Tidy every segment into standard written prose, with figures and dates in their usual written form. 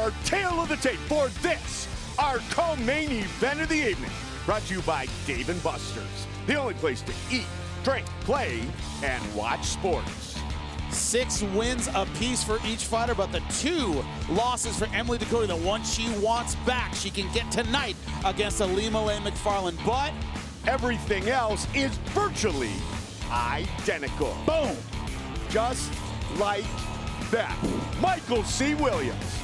our tail of the tape for this, our co-main event of the evening. Brought to you by Dave & Buster's, the only place to eat, drink, play, and watch sports. 6 wins apiece for each fighter, but the 2 losses for Emily Ducote, the one she wants back, she can get tonight against Ilima-Lei MacFarlane, but everything else is virtually identical. Boom! Just like that. Michael C. Williams.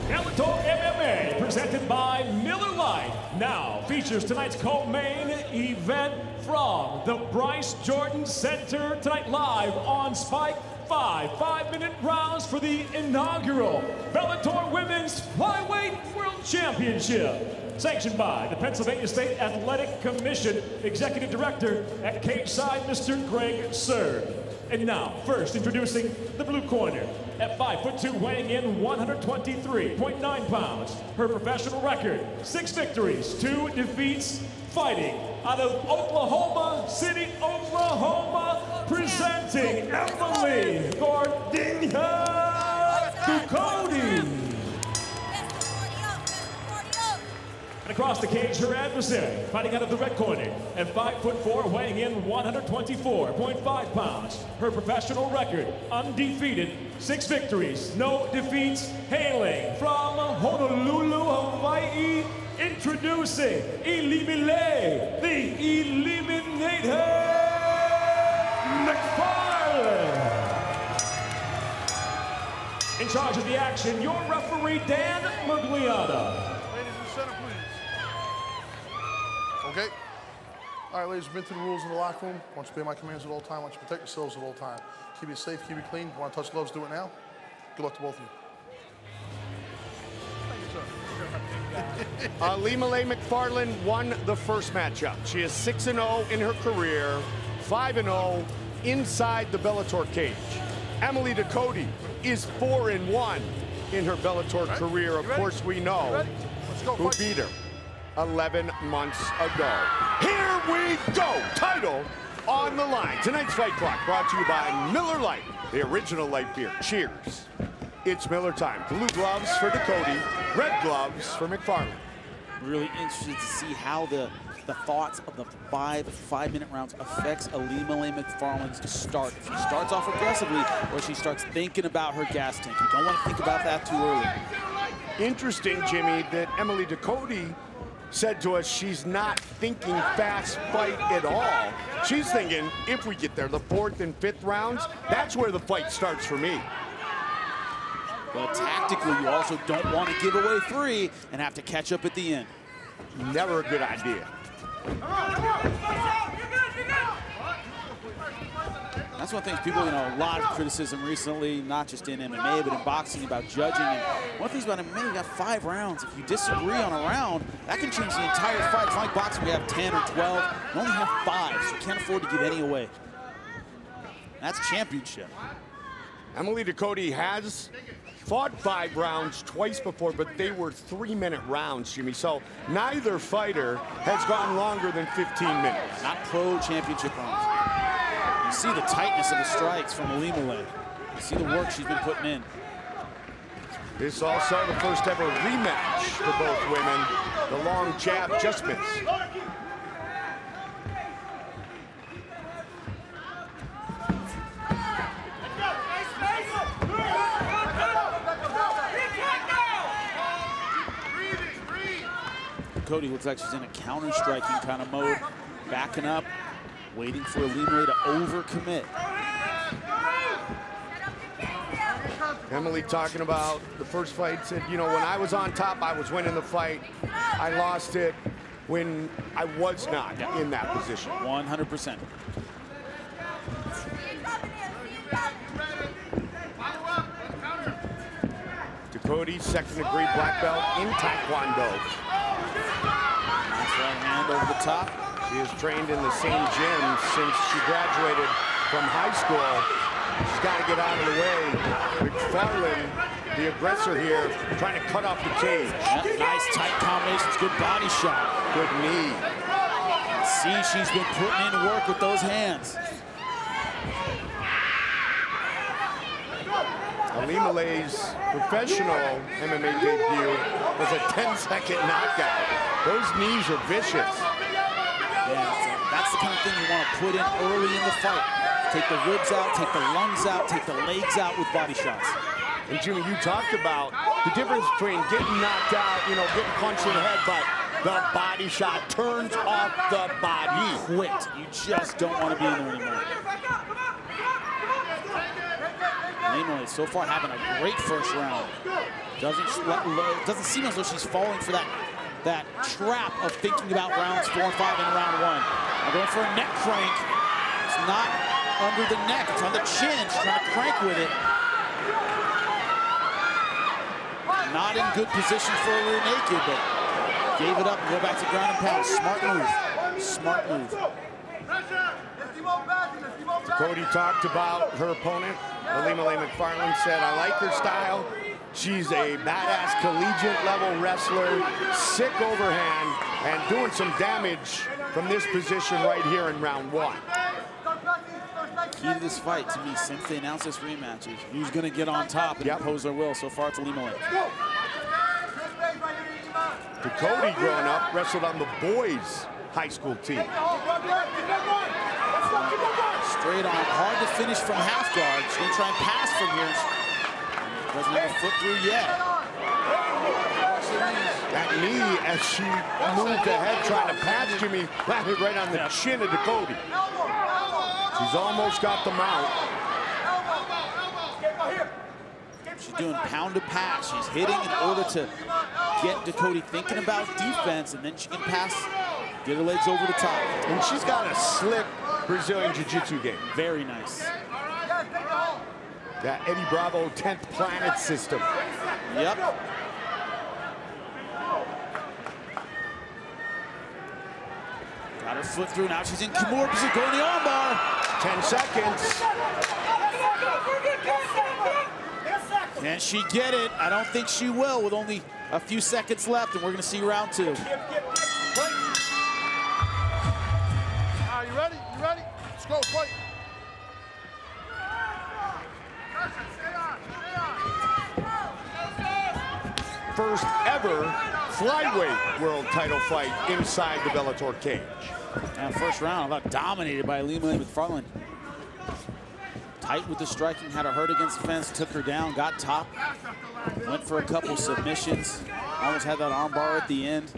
Bellator MMA, presented by Miller Lite, now features tonight's co-main event from the Bryce Jordan Center. Tonight live on Spike, 5 5-minute rounds for the inaugural Bellator Women's Flyweight World Championship. Sanctioned by the Pennsylvania State Athletic Commission, Executive Director at Cage Side, Mr. Greg Serb. And now, first introducing the blue corner. At 5'2", weighing in 123.9 pounds. Her professional record, 6 victories, 2 defeats, fighting out of Oklahoma City, Oklahoma, presenting Emily Ducote. And across the cage, her adversary, fighting out of the red corner, at 5'4", weighing in 124.5 pounds. Her professional record, undefeated, 6 victories, no defeats, hailing from Honolulu, Hawaii, introducing Ilima-Lei, the Eliminator MacFarlane. In charge of the action, your referee, Dan Mugliata. Okay? All right, ladies, we've been through the rules in the locker room. I want you to obey my commands at all times. I want you to protect yourselves at all times. Keep it safe, keep it clean. If you want to touch gloves, do it now. Good luck to both of you. Ilima-Lei MacFarlane won the first matchup. She is 6-0 in her career, 5-0 inside the Bellator cage. Emily Ducote is 4-1 in her Bellator career. Of course, we know who beat her 11 months ago. Here we go, title on the line. Tonight's Fight Clock brought to you by Miller Lite, the original light beer. Cheers. It's Miller time. Blue gloves for Ducote, red gloves for MacFarlane. Really interested to see how the thoughts of the 5-minute rounds affects Ilima-Lei MacFarlane's start. If she starts off aggressively or she starts thinking about her gas tank. You don't want to think about that too early. Interesting, Jimmy, that Emily Ducote said to us she's not thinking fast fight at all. She's thinking, if we get there, the 4th and 5th rounds, that's where the fight starts for me. But tactically, you also don't want to give away 3 and have to catch up at the end. Never a good idea. That's one of the things people, a lot of criticism recently, not just in MMA, but in boxing, about judging. And one of the things about MMA, you got 5 rounds. If you disagree on a round, that can change the entire fight. It's not like boxing, we have 10 or 12. We only have 5, so you can't afford to give any away. That's championship. Emily Ducote has fought 5 rounds twice before, but they were 3-minute rounds, Jimmy. So neither fighter has gone longer than 15 minutes. Not pro championship rounds. You see the tightness of the strikes from Ilima-Lei. You see the work she's been putting in. This is also the first ever rematch for both women. The long jab just missed. Ducote looks like she's in a counter-striking kind of mode, backing up, waiting for Ilima-Lei to overcommit. Emily talking about the first fight, said, when I was on top, I was winning the fight. I lost it when I was not in that position. 100%. Ducote, second-degree black belt in Taekwondo. Nice right hand over the top. She has trained in the same gym since she graduated from high school. She's got to get out of the way. MacFarlane, the aggressor here, trying to cut off the cage. Yep, nice tight combinations, good body shot. Good knee. See, she's been putting in work with those hands. Ilima-Lei's professional MMA debut was a 10-second knockout. Those knees are vicious. Yeah, that's the kind of thing you want to put in early in the fight. Take the ribs out, take the lungs out, take the legs out with body shots. And Jimmy, you talked about the difference between getting knocked out, you know, getting punched in the head, but the body shot turns off the body. Quit. You just don't want to be in there anymore. Ilima-Lei so far having a great first round. Doesn't seem as though she's falling for that trap of thinking about rounds 4 and 5 in round 1. Now going for a neck crank. It's not under the neck, it's on the chin. She's trying to crank with it. Not in good position for a rear naked, but gave it up and go back to ground and pound. Smart move. Smart move. Cody talked about her opponent. Ilima-Lei MacFarlane said, I like her style. She's a badass collegiate level wrestler, sick overhand, and doing some damage from this position right here in round 1. Key to this fight, to me, since they announced this rematch, is who's going to get on top and impose their will. So far, it's Ilima-Lei. Ducote, growing up, wrestled on the boys' high school team. Straight on, hard to finish from half guard. She's going to try and pass from here. Doesn't have a foot through yet. That knee, as she moved ahead trying to pass Jimmy, landed right on the chin of Ducote. She's almost got the mount. She's doing pound to pass. She's hitting in order to get Ducote thinking about defense, and then she can pass, get her legs over the top. And she's got a slick Brazilian Jiu-Jitsu game. Very nice. That Eddie Bravo 10th Planet system. Yep. Got her foot through. Now she's in Kimura position, going the armbar. 10 seconds. Can she get it? I don't think she will, with only a few seconds left, and we're going to see round 2. You ready? You ready? Let's go, fight. First ever flyweight world title fight inside the Bellator cage. And first round, about dominated by Ilima-Lei MacFarlane. Tight with the striking, had her hurt against the fence, took her down, got top, went for a couple submissions, almost had that arm bar at the end.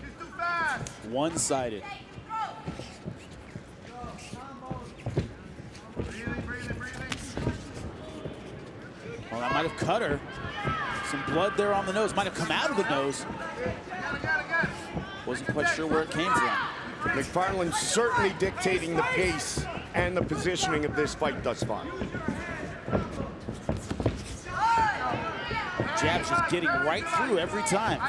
One-sided. Well, that might have cut her. Some blood there on the nose, might have come out of the nose. Wasn't quite sure where it came from. MacFarlane certainly dictating the pace and the positioning of this fight thus far. Jab's just getting right through every time.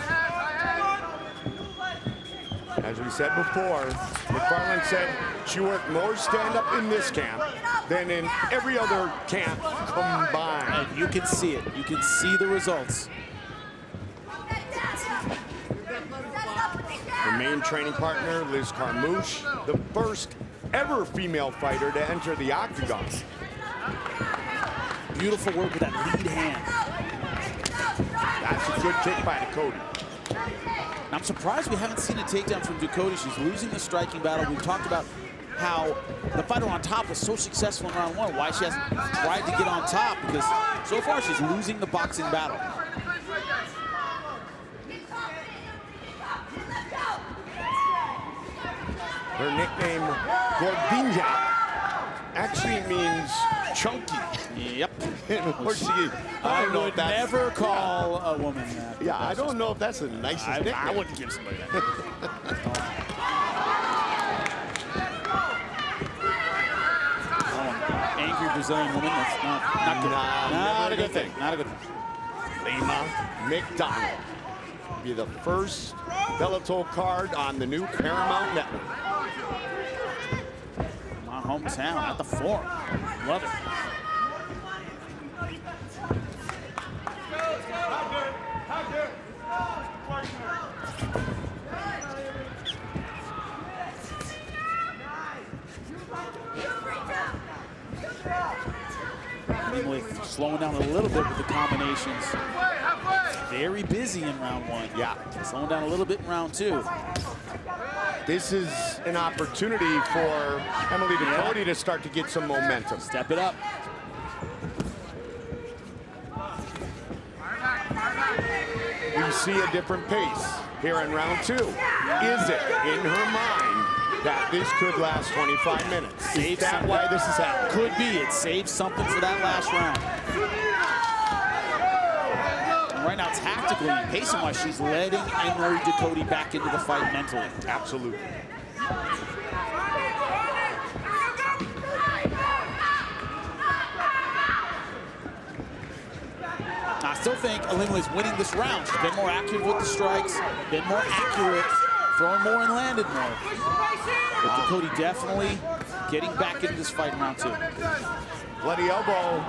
As we said before, MacFarlane said she worked more stand-up in this camp than in every other camp combined. And you can see it. You can see the results. Her main training partner, Liz Carmouche, the first ever female fighter to enter the octagon. Beautiful work with that lead hand. That's a good kick by Ducote. I'm surprised we haven't seen a takedown from Ducote. She's losing the striking battle. We've talked about how the fighter on top was so successful in round 1, why she hasn't tried to get on top, because so far she's losing the boxing battle. Her nickname, Gordinha, actually means chunky. Yep. I would never call a woman that. Yeah, I don't know if that's the nicest nickname. I wouldn't give somebody that. Angry Brazilian woman, that's not a good thing. Not a good thing. Lima McDonald will be the first Bellator card on the new Paramount Network. My hometown at the Forum. Love it. Ilima-Lei slowing down a little bit with the combinations. Very busy in round 1. Yeah. Slowing down a little bit in round 2. This is an opportunity for Emily Ducote to start to get some momentum. Step it up. We see a different pace here in round 2. Is it in her mind that this could last 25 minutes? Is that why this is happening? Could be. It saves something for that last round. And right now, tactically and pacing-wise, she's letting Emily Ducote back into the fight mentally. Absolutely. I still think Ilima-Lei's winning this round. She's been more accurate with the strikes, been more accurate, throwing more and landed more. But Ducote definitely getting back into this fight in round 2. Bloody elbow,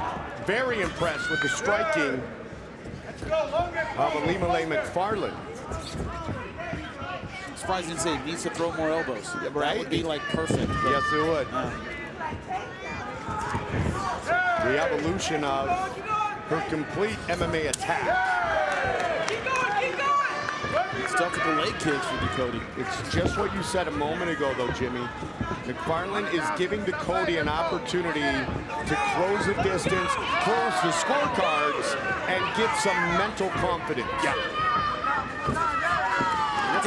very impressed with the striking of Ilima-Lei MacFarlane. I'm surprised you didn't say he needs to throw more elbows. Right? That would be like perfect. But, Yes, it would. The evolution of her complete MMA attack. Stuff with the leg kicks for Ducote. It's just what you said a moment ago, though, Jimmy. MacFarlane is giving Ducote an opportunity to close the distance, close the scorecards, and get some mental confidence. Yeah.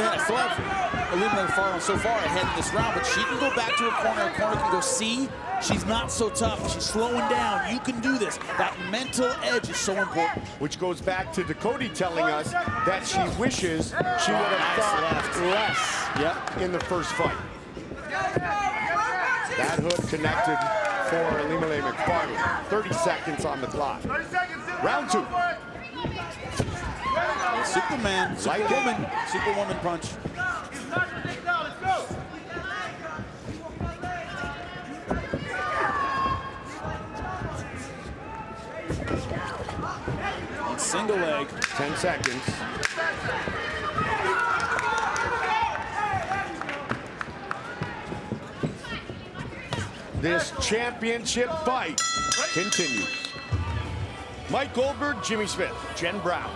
I still have Ilima-Lei MacFarlane so far ahead in this round, but she can go back to her corner. Her corner can go, see, she's not so tough. She's slowing down. You can do this. That mental edge is so important. Which goes back to Ducote telling us that she wishes she would have thought less in the first fight. That hook connected for Ilima-Lei MacFarlane. 30 seconds on the clock. Round 2. Superman, Superwoman punch. And single leg. 10 seconds. This championship fight continues. Mike Goldberg, Jimmy Smith, Jen Brown.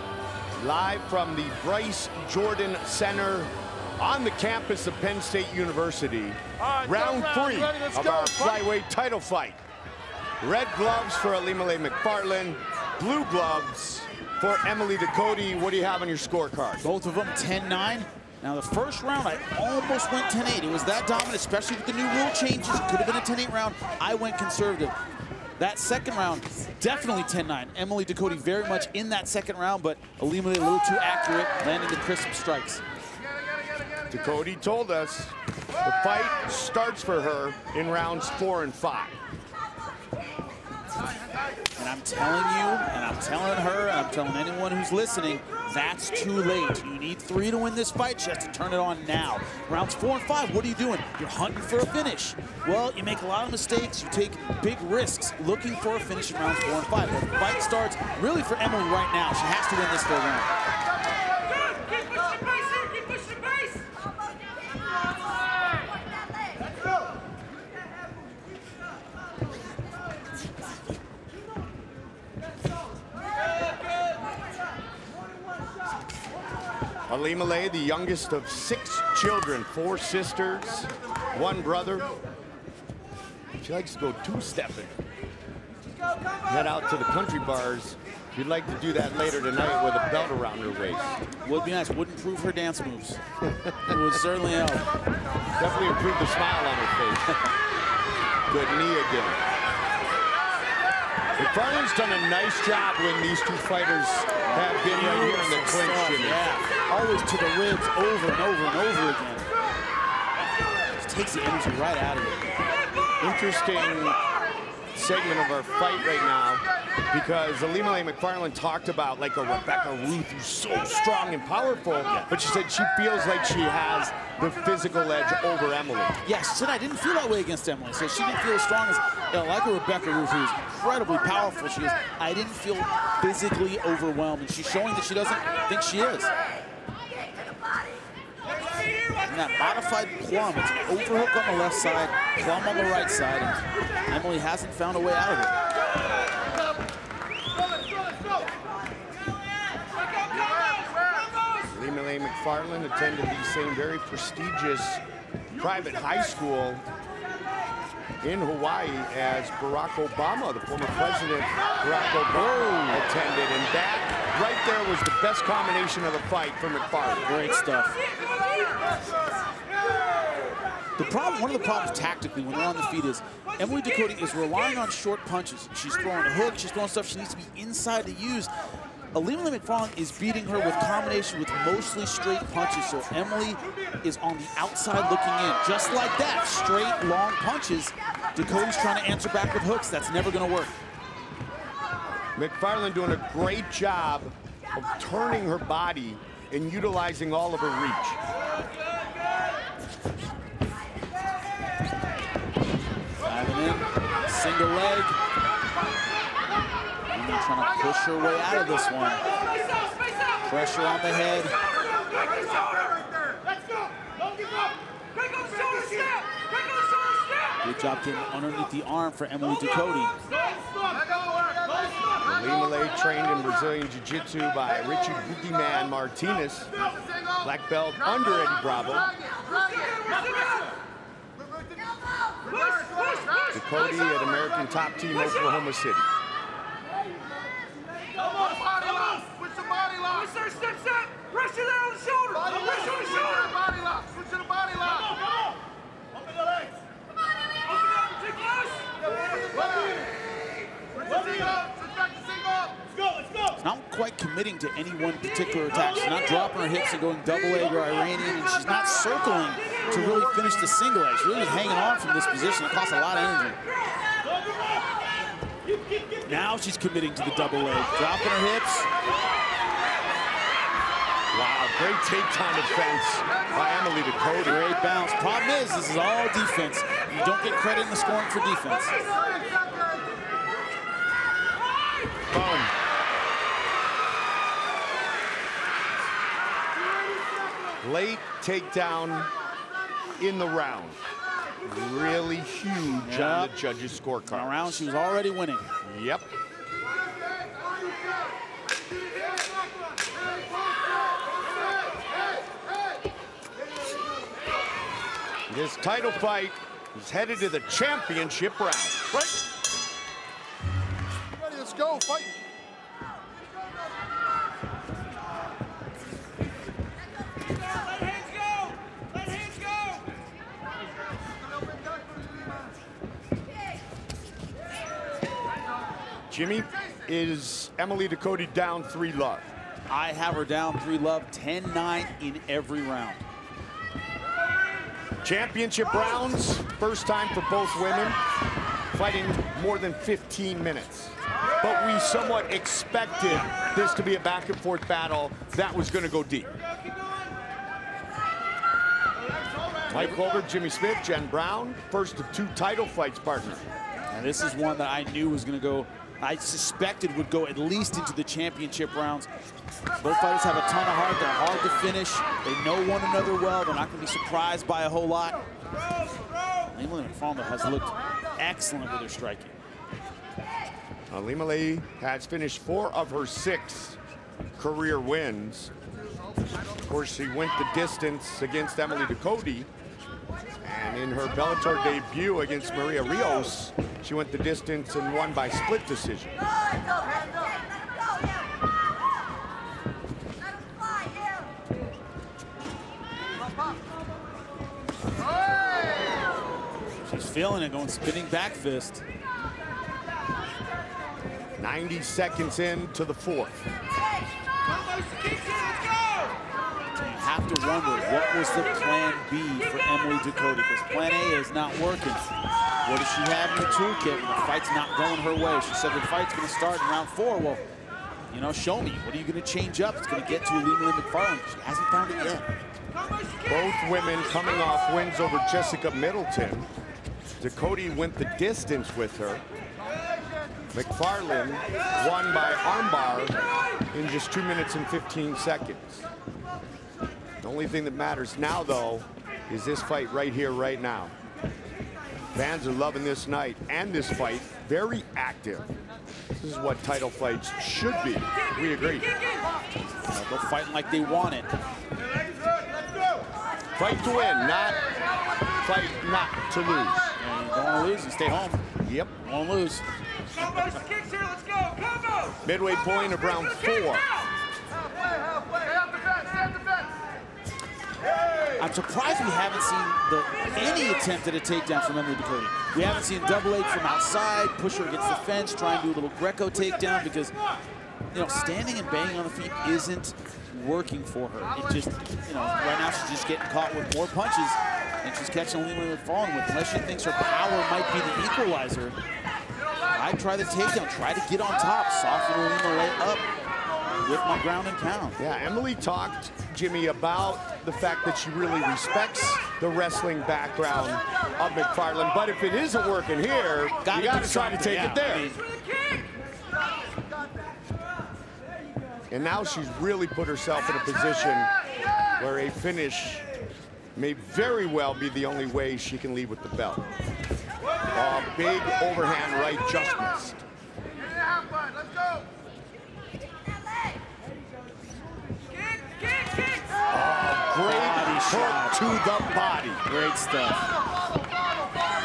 Live from the Bryce Jordan Center on the campus of Penn State University. Round 3 of our flyweight title fight. Red gloves for Ilima-Lei MacFarlane, blue gloves for Emily Ducote. What do you have on your scorecard? Both of them 10-9. Now, the first round, I almost went 10-8. It was that dominant, especially with the new rule changes. It could have been a 10-8 round. I went conservative. That second round, definitely 10-9. Emily Ducote very much in that second round, but Ilima-Lei a little too accurate, landing the crisp strikes. Ducote told us the fight starts for her in rounds 4 and 5. And I'm telling you, and I'm telling her, and I'm telling anyone who's listening, that's too late. You need 3 to win this fight. She has to turn it on now. Rounds 4 and 5, what are you doing? You're hunting for a finish. Well, you make a lot of mistakes. You take big risks looking for a finish in rounds 4 and 5. But the fight starts really for Emily right now. She has to win this third round. Ilima-Lei, the youngest of 6 children, 4 sisters, 1 brother. She likes to go 2-stepping. Head out to the country bars. She'd like to do that later tonight with a belt around her waist. Would be nice. Wouldn't improve her dance moves. It would certainly help. Definitely improve the smile on her face. Good knee again. MacFarlane's done a nice job when these 2 fighters have been right here in the clinch. Yeah, always to the ribs over and over and over again. Just takes the energy right out of it. Interesting segment of our fight right now, because Ilima-Lei MacFarlane talked about like a Rebecca Ruth who's so strong and powerful, but she said she feels like she has the physical edge over Emily. Yes, she said I didn't feel that way against Emily, so she didn't feel as strong as, like a Rebecca Ruth, who's incredibly powerful. She is, I didn't feel physically overwhelmed, and she's showing that she doesn't think she is. And that modified plum, it's an overhook on the left side, plum on the right side, and Emily hasn't found a way out of it. Ilima-Lei MacFarlane attended the same very prestigious private high school in Hawaii as Barack Obama, the former president Barack Obama, attended. And that right there was the best combination of the fight for MacFarlane. Great stuff. The problem, one of the problems tactically when they're on the feet is Emily Ducote is relying on short punches. She's throwing hooks, she's throwing stuff she needs to be inside to use. Ilima-Lei MacFarlane is beating her with combination with mostly straight punches, so Emily is on the outside looking in. Just like that, straight, long punches. Ducote's trying to answer back with hooks. That's never going to work. MacFarlane doing a great job of turning her body and utilizing all of her reach. Diving in, single leg. Trying to push her way out of this one. Pressure on the head. Good job getting underneath the arm for Emily Ducote. Ilima-Lei trained in Brazilian Jiu-Jitsu by Richard Boogeyman Martinez, black belt under Eddie Bravo. Ducote at American Top Team Oklahoma City. Switch the body lock. Step. Pressure there on the shoulder. Pressure on the shoulder. Body lock. Switch to the body lock. Come on. Open the legs. Come on, Emily. Open up. Take close. Let's go. She's not quite committing to any one particular attack. She's not dropping her hips and going double leg or Iranian, and she's not circling to really finish the single leg. She's really just hanging on from this position. It costs a lot of energy. Now she's committing to the double leg, dropping her hips. Wow, great takedown defense by Emily Ducote. Great bounce. Problem is, this is all defense. You don't get credit in the scoring for defense. Boom. Late takedown in the round. Really huge on the judges' scorecard. In a round, she was already winning. Yep. This title fight is headed to the championship round. Right. Ready, let's go, fight. Jimmy, is Emily Ducote down 3-love? I have her down 3-love, 10-9 in every round. Championship rounds, first time for both women, fighting more than 15 minutes. But we somewhat expected this to be a back and forth battle that was going to go deep. Mike Colbert, Jimmy Smith, Jen Brown, first of 2 title fights, partner. And this is one that I knew was going to go, I suspected would go at least into the championship rounds. Both fighters have a ton of heart. They're hard to finish. They know one another well. They're not going to be surprised by a whole lot. Ilima-Lei MacFarlane has looked excellent with her striking. Ilima-Lei has finished 4 of her 6 career wins. Of course, she went the distance against Emily Ducote. And in her Bellator debut against Maria Rios, she went the distance and won by split decision. She's feeling it, going spinning back fist. 90 seconds into the 4th. You have to wonder, what was the plan B for Emily Ducote? Because plan A is not working. What does she have in the toolkit when the fight's not going her way? She said the fight's going to start in round 4. Well, you know, show me. What are you going to change up? It's going to get to Ilima-Lei MacFarlane. She hasn't found it yet. Both women coming off wins over Jessica Middleton. Ducote went the distance with her. MacFarlane won by armbar in just 2 minutes and 15 seconds. The only thing that matters now, though, is this fight right here, right now. Fans are loving this night and this fight. Very active. This is what title fights should be. We agree. They're fighting like they want it. Fight to win, not fight not to lose. And you don't want to lose, you stay home. Yep. You won't lose. Combos, kicks here, let's go, combos! Midway point of round 4. I'm surprised we haven't seen any attempt at a takedown from Emily Ducote. We haven't seen double leg from outside, push her against the fence, try and do a little Greco takedown because, you know, standing and banging on the feet isn't working for her. It just, you know, right now she's just getting caught with more punches and she's catching Ilima-Lei MacFarlane with. Unless she thinks her power might be the equalizer, I'd try the takedown, try to get on top, soften Ilima-Lei up with my ground and pound. Yeah, Emily talked, Jimmy, about the fact that she really respects the wrestling background of MacFarlane, but if it isn't working here, you got to try to take it there. And now she's really put herself in a position where a finish may very well be the only way she can leave with the belt. Big overhand right just missed. Great hook to the body. Great stuff.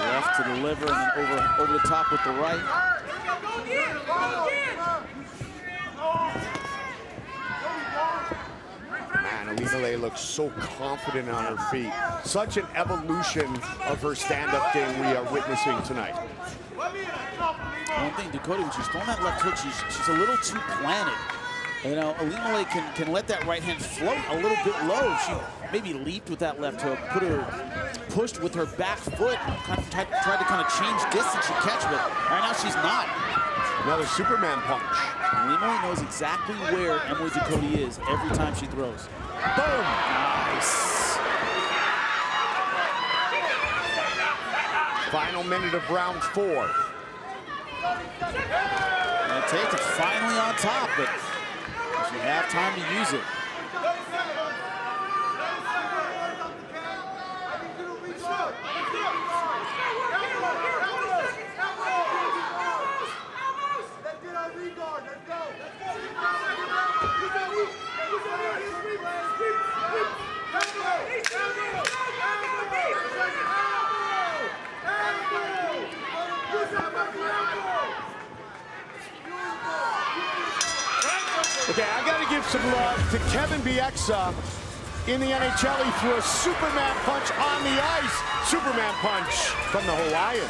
Left to the liver and then over the top with the right. Man, Ilima-Lei looks so confident on her feet. Such an evolution of her stand-up game we are witnessing tonight. One thing, Ducote, when she's throwing that left hook, she's a little too planted. You know, Ilima-Lei can let that right hand float a little bit low. She maybe leaped with that left hook, pushed with her back foot, tried to kind of change distance and catch, but right now she's not. Another Superman punch. Ilima-Lei knows exactly where Emily Ducote is every time she throws. Boom! Nice. Final minute of round 4. And take it finally on top, but she have time to use it. Okay, I got to give some love to Kevin Bieksa in the NHL. He threw a Superman punch on the ice. Superman punch from the Hawaiian.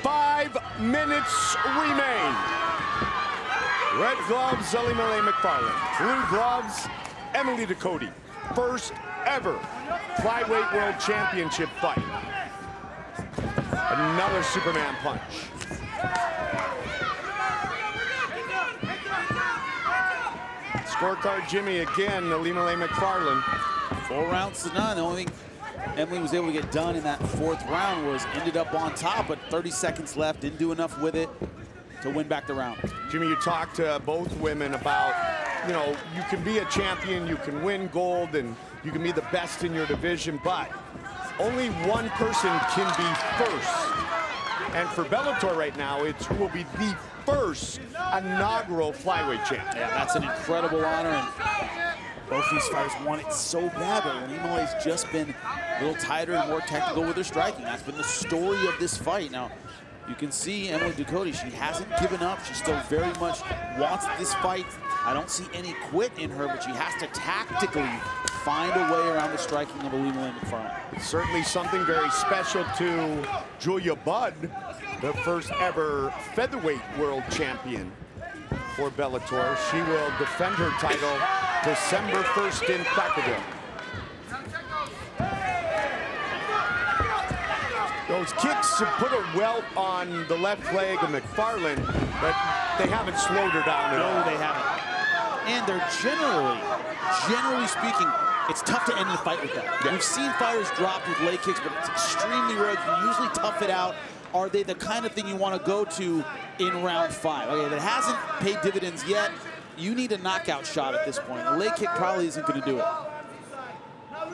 Five minutes remain. Red gloves, Ilima-Lei MacFarlane. Blue gloves, Emily Ducote. First ever Flyweight World Championship fight. Another Superman punch. Scorecard, Jimmy, again, Ilima-Lei MacFarlane. 4 rounds to none. The only thing Emily was able to get done in that 4th round was ended up on top, but 30 seconds left, didn't do enough with it to win back the round. Jimmy, you talked to both women about, you know, you can be a champion, you can win gold, and you can be the best in your division, but only one person can be first. And for Bellator right now, it's who will be the first inaugural flyweight champ. Yeah, that's an incredible honor, and both these fighters want it so bad, but Ilima-Lei's just been a little tighter and more technical with her striking. That's been the story of this fight. Now, you can see Emily Ducote, she hasn't given up. She still very much wants this fight. I don't see any quit in her, but she has to tactically find a way around the striking of Ilima-Lei MacFarlane. Certainly something very special to Julia Budd, the first ever featherweight world champion for Bellator. She will defend her title December 1st in Vacaville. Those kicks have put a welt on the left leg of MacFarlane, but they haven't slowed her down at all. No, they haven't. And they're generally speaking, it's tough to end the fight with that. Yeah. We've seen fighters drop with leg kicks, but it's extremely rare. You usually tough it out. Are they the kind of thing you want to go to in round 5? Okay, that hasn't paid dividends yet. You need a knockout shot at this point. A leg kick probably isn't going to do it.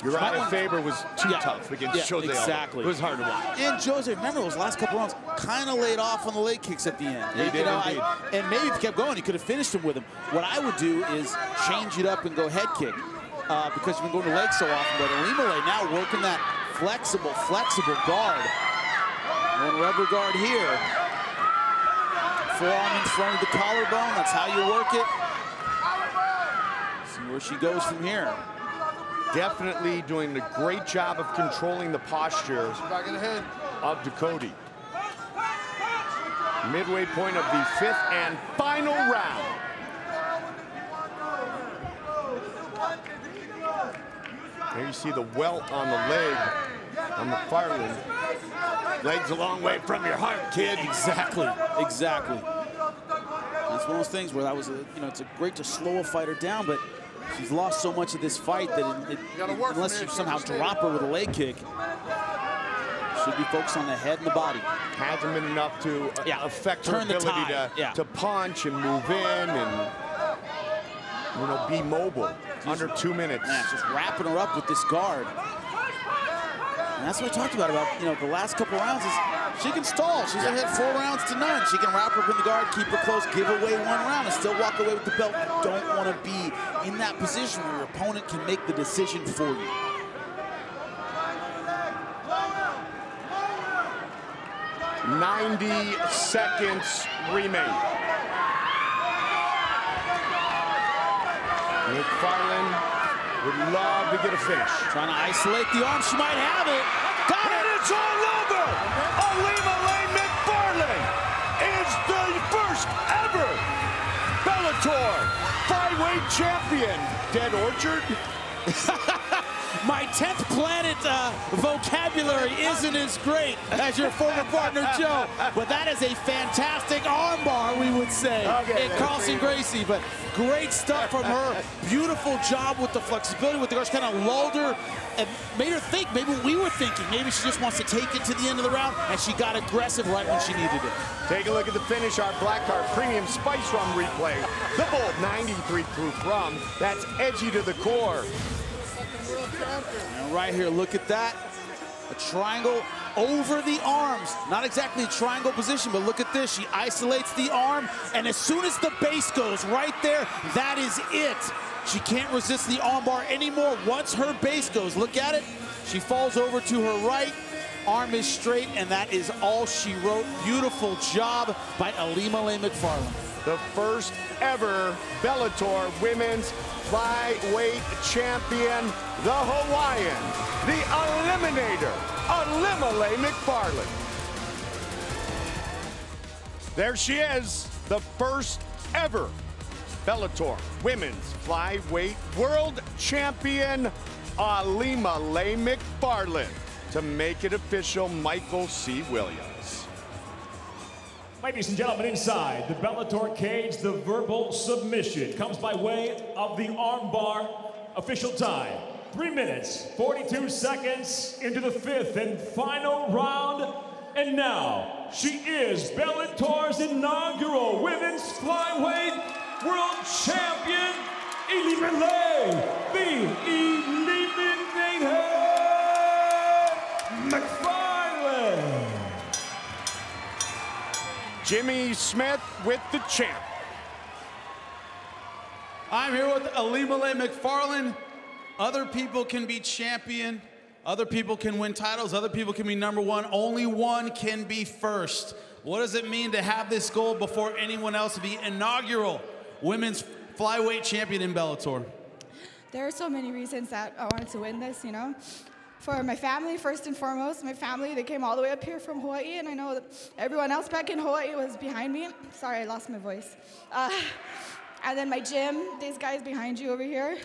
Uriah Faber was too tough against Jose. Exactly. It was hard to watch. And Jose, remember those last couple rounds, kind of laid off on the leg kicks at the end. He did indeed. And maybe if he kept going, he could have finished him with him. What I would do is change it up and go head kick because you've been going to leg so often. But Ilima-Lei now working that flexible guard. One rubber guard here. Forearm in front of the collarbone. That's how you work it. See where she goes from here. Definitely doing a great job of controlling the posture of Ducote. Midway point of the 5th and final round. There you see the welt on the leg on MacFarlane. Leg's a long way from your heart, kid. Exactly. It's one of those things where that was it's great to slow a fighter down, but she's lost so much of this fight that unless you somehow drop her with a leg kick, should be focused on the head and the body. Hasn't been enough to affect her ability to punch and move in and be mobile under 2 minutes. Man, just wrapping her up with this guard. And that's what we talked about the last couple rounds is she can stall. She's ahead 4 rounds to none. She can wrap her up in the guard, keep her close, give away 1 round, and still walk away with the belt. You don't want to be in that position where your opponent can make the decision for you. .90 seconds remain. MacFarlane would love to get a finish. Trying to isolate the arm. She might have it. Got it. It's all over. Ilima-Lei MacFarlane is the first ever Bellator Flyweight champion. Dead Orchard? My 10th planet vocabulary isn't as great as your former partner, Joe, but that is a fantastic armbar, we would say, in Carlson Gracie. But great stuff from her. Beautiful job with the flexibility with the guards. Kind of lulled her and made her think maybe what we were thinking. Maybe she just wants to take it to the end of the round, and she got aggressive right when she needed it. Take a look at the finish. Our Black Card Premium Spice Rum replay. The bold 93 proof rum. That's edgy to the core. And right here, look at that. A triangle over the arms. Not exactly a triangle position, but look at this. She isolates the arm, and as soon as the base goes right there, that is it. She can't resist the armbar anymore once her base goes. Look at it. She falls over to her right. Arm is straight, and that is all she wrote. Beautiful job by Ilima-Lei MacFarlane. The first ever Bellator Women's Flyweight champion, the Hawaiian, the Eliminator, Ilima-Lei MacFarlane. There she is, the first ever Bellator Women's Flyweight World Champion, Ilima-Lei MacFarlane. To make it official, Michael C. Williams. Ladies and gentlemen, inside the Bellator cage, the verbal submission comes by way of the armbar. Official time, 3 minutes, 42 seconds into the 5th and final round. And now, she is Bellator's inaugural Women's Flyweight World Champion, Ilima-Lei, the Eliminator MacFarlane. Jimmy Smith with the champ. I'm here with Ilima-Lei MacFarlane. Other people can be champion. Other people can win titles. Other people can be #1. Only one can be first. What does it mean to have this goal before anyone else to be inaugural women's flyweight champion in Bellator? There are so many reasons that I wanted to win this, For my family, first and foremost, my family, they came all the way up here from Hawaii, and I know that everyone else back in Hawaii was behind me. Sorry, I lost my voice. And then my gym, these guys behind you over here,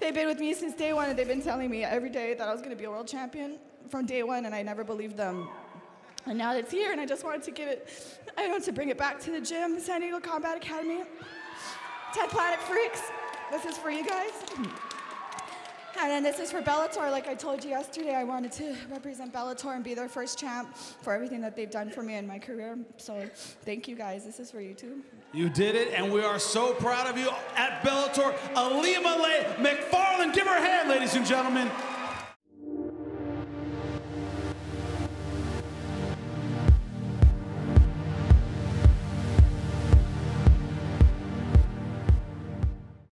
they've been with me since day one, and they've been telling me every day that I was gonna be a world champion from day one, and I never believed them. And now it's here, and I just wanted to give it, to bring it back to the gym, San Diego Combat Academy. 10 Planet Freaks, this is for you guys. And then this is for Bellator. Like I told you yesterday, I wanted to represent Bellator and be their first champ for everything that they've done for me in my career. So thank you guys. This is for you too. You did it, and we are so proud of you at Bellator. Ilima-Lei MacFarlane. Give her a hand, ladies and gentlemen.